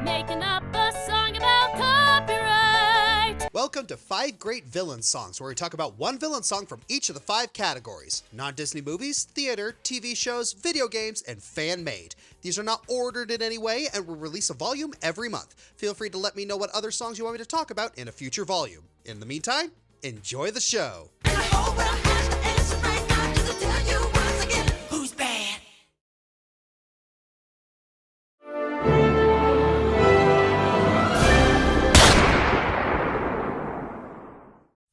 Making up a song about copyright. Welcome to 5 Great Villain Songs, where we talk about one villain song from each of the 5 categories: non-Disney movies, theater, TV shows, video games, and fan-made. These are not ordered in any way and will release a volume every month. Feel free to let me know what other songs you want me to talk about in a future volume. In the meantime, enjoy the show. And the whole world has to answer right now to tell you once again who's bad.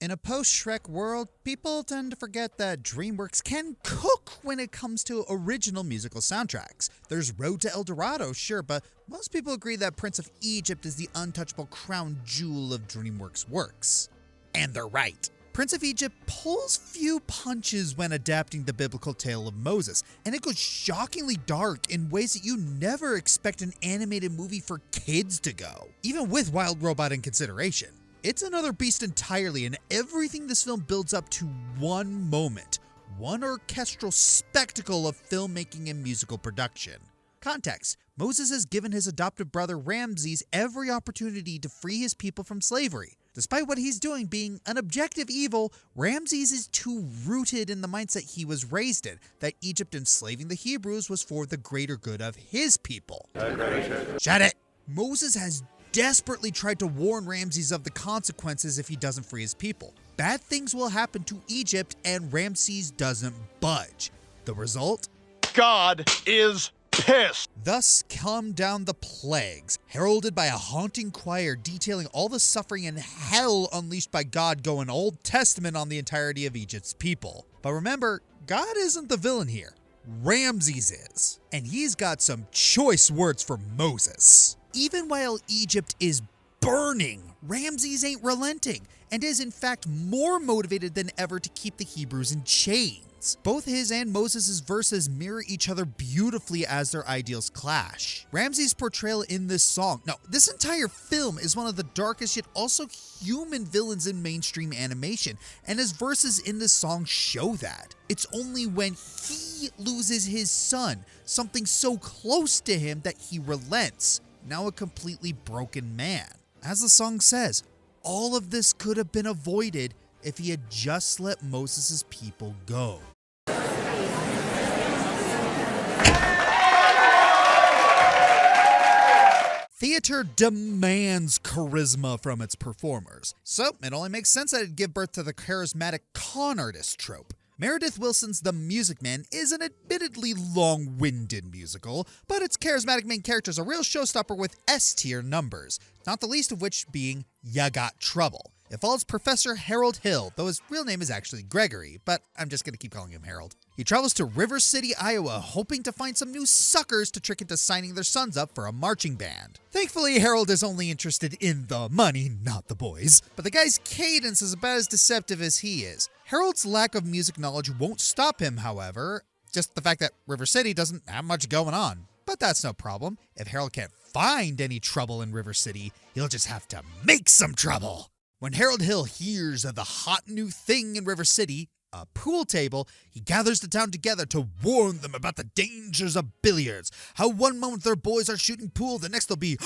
In a post-Shrek world, people tend to forget that DreamWorks can cook when it comes to original musical soundtracks. There's Road to El Dorado, sure, but most people agree that Prince of Egypt is the untouchable crown jewel of DreamWorks works. And they're right. Prince of Egypt pulls few punches when adapting the biblical tale of Moses, and it goes shockingly dark in ways that you never expect an animated movie for kids to go, even with Wild Robot in consideration. It's another beast entirely, and everything this film builds up to one moment, one orchestral spectacle of filmmaking and musical production. Context: Moses has given his adopted brother Ramses every opportunity to free his people from slavery. Despite what he's doing being an objective evil, Ramses is too rooted in the mindset he was raised in, that Egypt enslaving the Hebrews was for the greater good of his people. Shut it! Moses has desperately tried to warn Ramses of the consequences if he doesn't free his people. Bad things will happen to Egypt, and Ramses doesn't budge. The result? God is pissed. Thus come down the plagues, heralded by a haunting choir detailing all the suffering and hell unleashed by God going Old Testament on the entirety of Egypt's people. But remember, God isn't the villain here. Ramses is. And he's got some choice words for Moses. Even while Egypt is burning, Ramses ain't relenting, and is in fact more motivated than ever to keep the Hebrews in chains. Both his and Moses' verses mirror each other beautifully as their ideals clash. Ramses' portrayal in this song, no, this entire film is one of the darkest yet also human villains in mainstream animation, and his verses in this song show that. It's only when he loses his son, something so close to him, that he relents. Now a completely broken man. As the song says, all of this could have been avoided if he had just let Moses' people go. Theater demands charisma from its performers, so it only makes sense that it'd give birth to the charismatic con artist trope. Meredith Willson's The Music Man is an admittedly long-winded musical, but its charismatic main character is a real showstopper with S-tier numbers, not the least of which being Ya Got Trouble. It follows Professor Harold Hill, though his real name is actually Gregory, but I'm just going to keep calling him Harold. He travels to River City, Iowa, hoping to find some new suckers to trick into signing their sons up for a marching band. Thankfully, Harold is only interested in the money, not the boys. But the guy's cadence is about as deceptive as he is. Harold's lack of music knowledge won't stop him, however, just the fact that River City doesn't have much going on. But that's no problem. If Harold can't find any trouble in River City, he'll just have to make some trouble. When Harold Hill hears of the hot new thing in River City, a pool table, he gathers the town together to warn them about the dangers of billiards. How one moment their boys are shooting pool, the next they'll be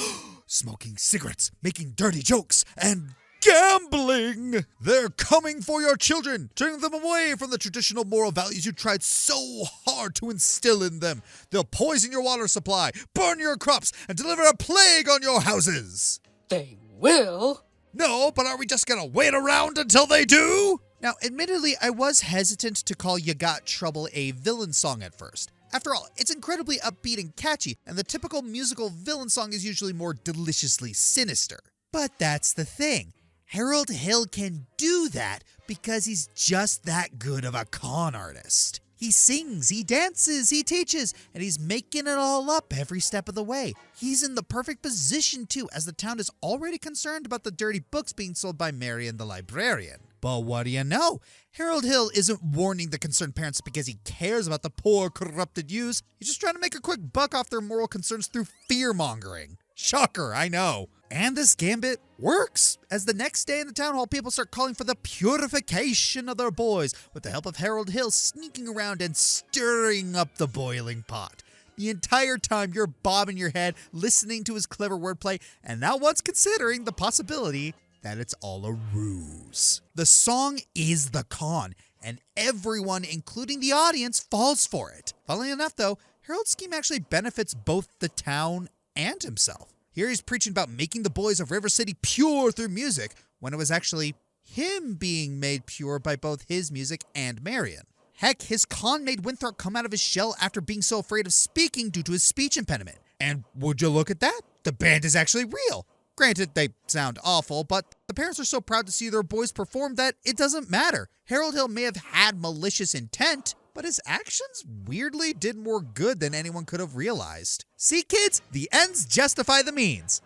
smoking cigarettes, making dirty jokes, and gambling. They're coming for your children, turning them away from the traditional moral values you tried so hard to instill in them. They'll poison your water supply, burn your crops, and deliver a plague on your houses. They will? No, but are we just gonna wait around until they do? Now, admittedly, I was hesitant to call Ya Got Trouble a villain song at first. After all, it's incredibly upbeat and catchy, and the typical musical villain song is usually more deliciously sinister. But that's the thing. Harold Hill can do that because he's just that good of a con artist. He sings, he dances, he teaches, and he's making it all up every step of the way. He's in the perfect position too, as the town is already concerned about the dirty books being sold by Marion the librarian. But what do you know? Harold Hill isn't warning the concerned parents because he cares about the poor, corrupted youths. He's just trying to make a quick buck off their moral concerns through fear-mongering. Shocker, I know. And this gambit works, as the next day in the town hall, people start calling for the purification of their boys, with the help of Harold Hill sneaking around and stirring up the boiling pot. the entire time you're bobbing your head, listening to his clever wordplay, and not once considering the possibility that it's all a ruse. The song is the con, and everyone, including the audience, falls for it. Funnily enough, though, Harold's scheme actually benefits both the town and himself. Here he's preaching about making the boys of River City pure through music, when it was actually him being made pure by both his music and Marion. Heck, his con made Winthrop come out of his shell after being so afraid of speaking due to his speech impediment. And would you look at that? The band is actually real. Granted, they sound awful, but the parents are so proud to see their boys perform that it doesn't matter. Harold Hill may have had malicious intent, but his actions weirdly did more good than anyone could have realized. See, kids? The ends justify the means.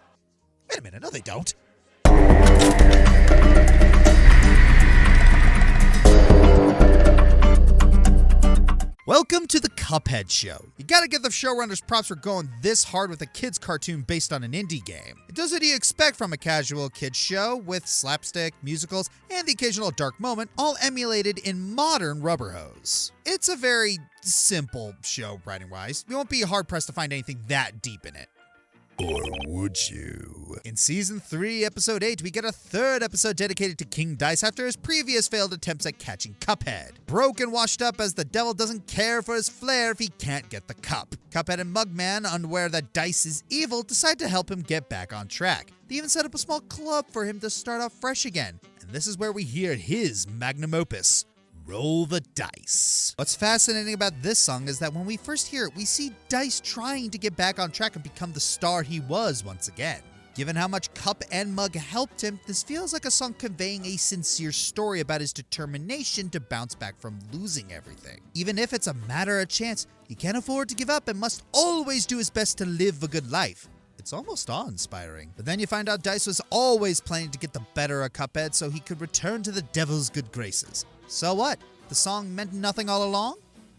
Wait a minute, no they don't. Welcome to the Cuphead Show. You gotta give the showrunners props for going this hard with a kids cartoon based on an indie game. It does what you expect from a casual kids show, with slapstick, musicals, and the occasional dark moment, all emulated in modern rubber hose. It's a very simple show writing-wise. You won't be hard-pressed to find anything that deep in it. Or would you? In Season 3, Episode 8, we get a third episode dedicated to King Dice after his previous failed attempts at catching Cuphead. Broke and washed up as the devil doesn't care for his flair if he can't get the cup. Cuphead and Mugman, unaware that Dice is evil, decide to help him get back on track. They even set up a small club for him to start off fresh again. And this is where we hear his magnum opus, Roll the Dice. What's fascinating about this song is that when we first hear it, we see Dice trying to get back on track and become the star he was once again. Given how much Cup and Mug helped him, this feels like a song conveying a sincere story about his determination to bounce back from losing everything. Even if it's a matter of chance, he can't afford to give up and must always do his best to live a good life. It's almost awe-inspiring. But then you find out Dice was always planning to get the better of Cuphead so he could return to the devil's good graces. So what? The song meant nothing all along?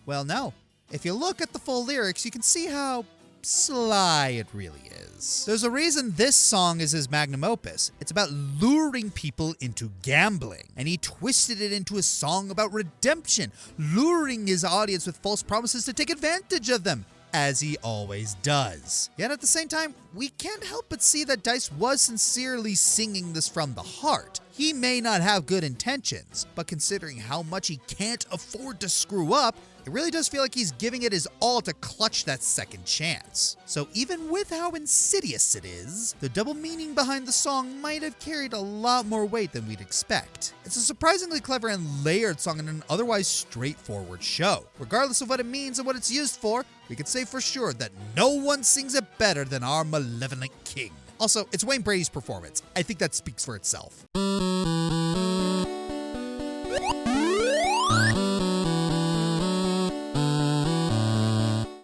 Well, no. If you look at the full lyrics, you can see how sly it really is. There's a reason this song is his magnum opus. It's about luring people into gambling. And he twisted it into a song about redemption, luring his audience with false promises to take advantage of them, as he always does. Yet at the same time, we can't help but see that Dice was sincerely singing this from the heart. He may not have good intentions, but considering how much he can't afford to screw up, it really does feel like he's giving it his all to clutch that second chance. So even with how insidious it is, the double meaning behind the song might have carried a lot more weight than we'd expect. It's a surprisingly clever and layered song in an otherwise straightforward show. Regardless of what it means and what it's used for, we can say for sure that no one sings it better than our malevolent king. Also, it's Wayne Brady's performance. I think that speaks for itself.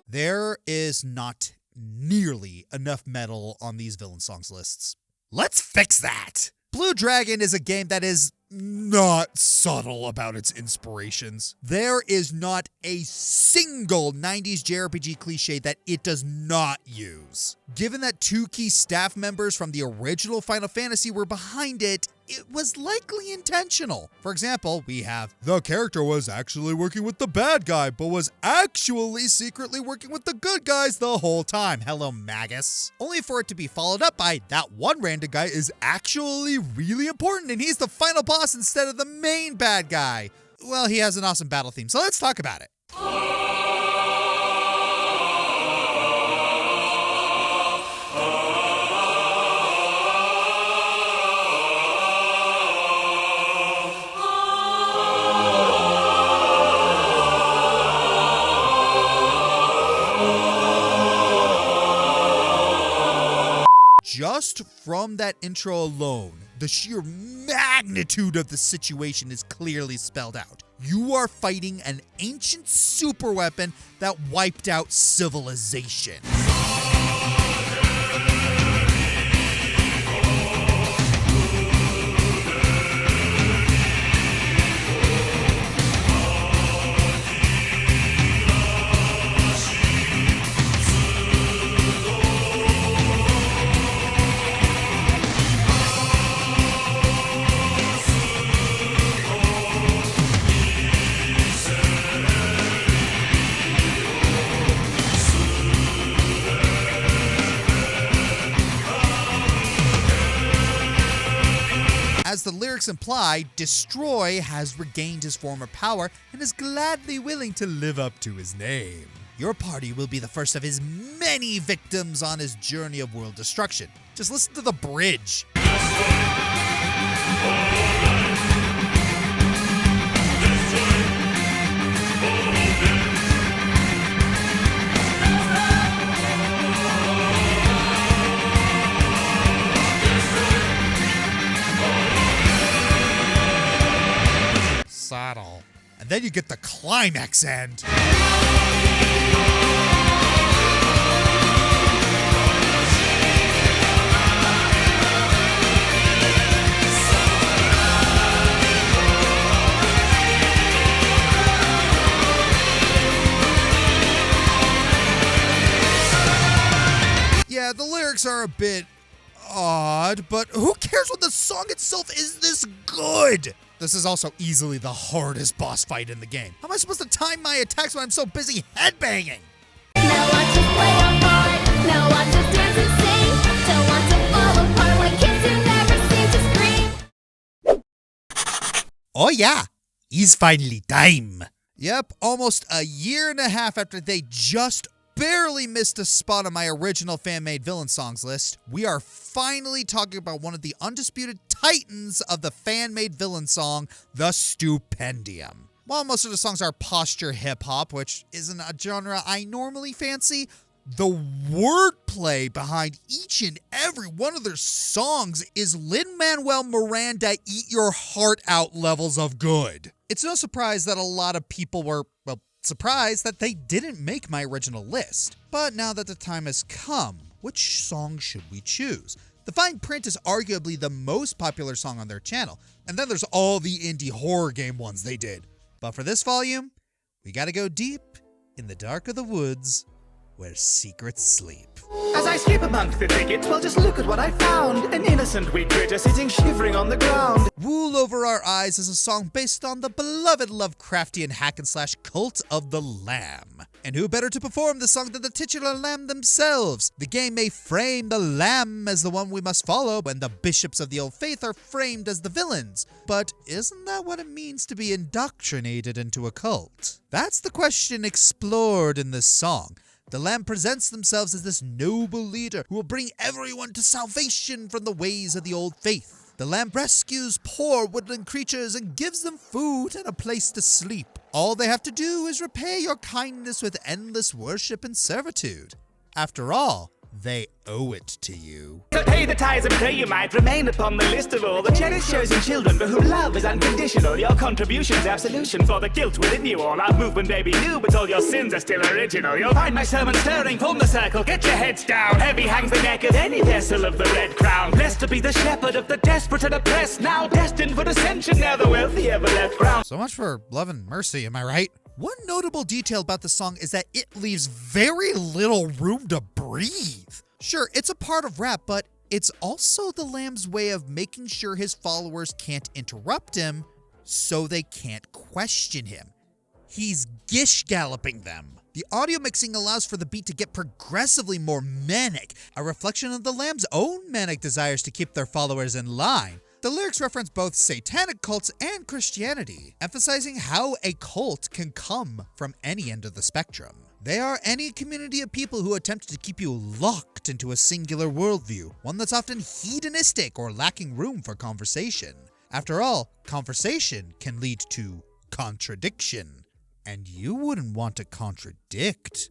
There is not nearly enough metal on these villain songs lists. Let's fix that! Blue Dragon is a game that is not subtle about its inspirations. There is not a single 90s JRPG cliche that it does not use. Given that two key staff members from the original Final Fantasy were behind it, it was likely intentional. For example, we have the character was actually working with the bad guy, but was actually secretly working with the good guys the whole time. Hello, Magus. Only for it to be followed up by that one random guy is actually really important, and he's the final boss instead of the main bad guy. Well, he has an awesome battle theme, so let's talk about it. Just from that intro alone, the sheer magnitude of the situation is clearly spelled out. You are fighting an ancient superweapon that wiped out civilization. as the lyrics imply, Destroy has regained his former power and is gladly willing to live up to his name. Your party will be the first of his many victims on his journey of world destruction. Just listen to the bridge. Saddle. And then you get the climax end. Yeah, the lyrics are a bit odd, but who cares when the song itself is this good? This is also easily the hardest boss fight in the game. How am I supposed to time my attacks when I'm so busy headbanging? Now watch us play our part. Now watch us dance and sing. Don't want to fall apart like kids who never seem to scream. Oh yeah, it's finally time. Yep, almost a year and a half after they just barely missed a spot on my original fan-made villain songs list, we are finally talking about one of the undisputed titans of the fan-made villain song, The Stupendium. While most of the songs are posture hip-hop, which isn't a genre I normally fancy, the wordplay behind each and every one of their songs is Lin-Manuel Miranda eat your heart out levels of good. It's no surprise that a lot of people were, well, surprised that they didn't make my original list. But now that the time has come, which song should we choose? The Fine Print is arguably the most popular song on their channel, and then there's all the indie horror game ones they did. But for this volume, we gotta go deep in the dark of the woods where secrets sleep. As I skip amongst the thickets, well, just look at what I found. An innocent wee critter sitting shivering on the ground. Wool Over Our Eyes is a song based on the beloved Lovecraftian hack-and-slash Cult of the Lamb. And who better to perform the song than the titular lamb themselves? The game may frame the lamb as the one we must follow, when the bishops of the old faith are framed as the villains. But isn't that what it means to be indoctrinated into a cult? That's the question explored in this song. The Lamb presents themselves as this noble leader who will bring everyone to salvation from the ways of the old faith. The Lamb rescues poor woodland creatures and gives them food and a place to sleep. All they have to do is repay your kindness with endless worship and servitude. After all, they owe it to you. To pay the tithes and pray you might remain upon the list of all the cherished chosen children for whom love is unconditional. Your contribution's absolution for the guilt within you all. Our movement may be new, but all your sins are still original. You'll find my sermon stirring, form the circle, get your heads down. Heavy hangs the neck of any vessel of the red crown. Blessed to be the shepherd of the desperate and oppressed, now destined for ascension, now the wealthy ever left ground. So much for love and mercy, am I right? One notable detail about the song is that it leaves very little room to breathe. Sure, it's a part of rap, but it's also the Lamb's way of making sure his followers can't interrupt him, so they can't question him. He's gish galloping them. The audio mixing allows for the beat to get progressively more manic, a reflection of the Lamb's own manic desires to keep their followers in line. The lyrics reference both satanic cults and Christianity, emphasizing how a cult can come from any end of the spectrum. They are any community of people who attempt to keep you locked into a singular worldview, one that's often hedonistic or lacking room for conversation. After all, conversation can lead to contradiction, and you wouldn't want to contradict,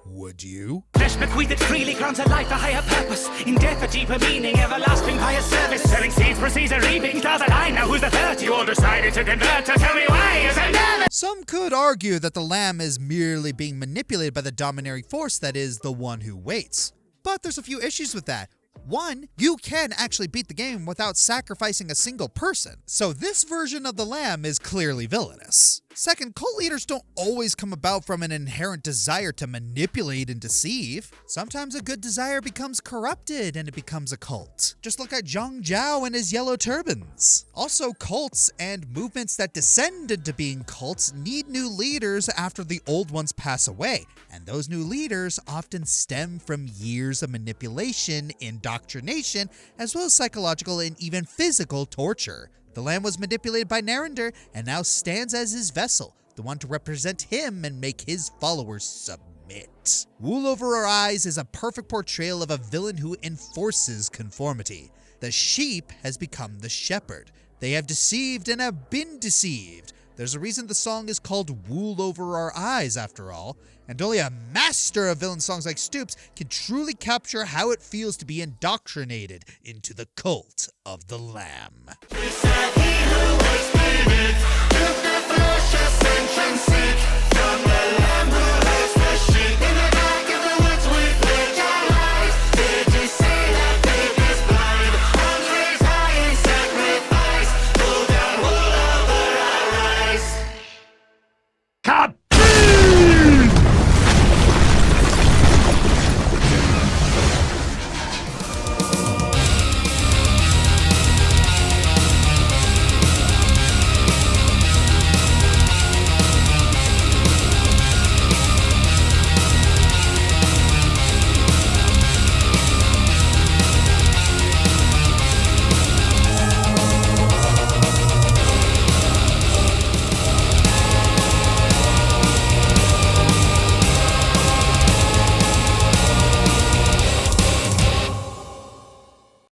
would you? Flesh bequeathed freely grants a life, a higher purpose. In death, a deeper meaning, everlasting pious service. Selling seeds proceeds a reaping. Stars align, now who's the third? You all decided to convert, so tell me why is it never? Some could argue that the Lamb is merely being manipulated by the domineering force that is the one who waits. But there's a few issues with that. One, you can actually beat the game without sacrificing a single person, so this version of the Lamb is clearly villainous. Second, cult leaders don't always come about from an inherent desire to manipulate and deceive. Sometimes a good desire becomes corrupted and it becomes a cult. Just look at Zhang Zhao and his yellow turbans. Also, cults and movements that descend into being cults need new leaders after the old ones pass away, and those new leaders often stem from years of manipulation, indoctrination, as well as psychological and even physical torture. The Lamb was manipulated by Narendra and now stands as his vessel, the one to represent him and make his followers submit. Wool over our eyes is a perfect portrayal of a villain who enforces conformity. The sheep has become the shepherd. They have deceived and have been deceived. There's a reason the song is called Wool Over Our Eyes, after all, and only a master of villain songs like Stoops can truly capture how it feels to be indoctrinated into the cult of the Lamb. He who was bleeding, took the flesh ascension.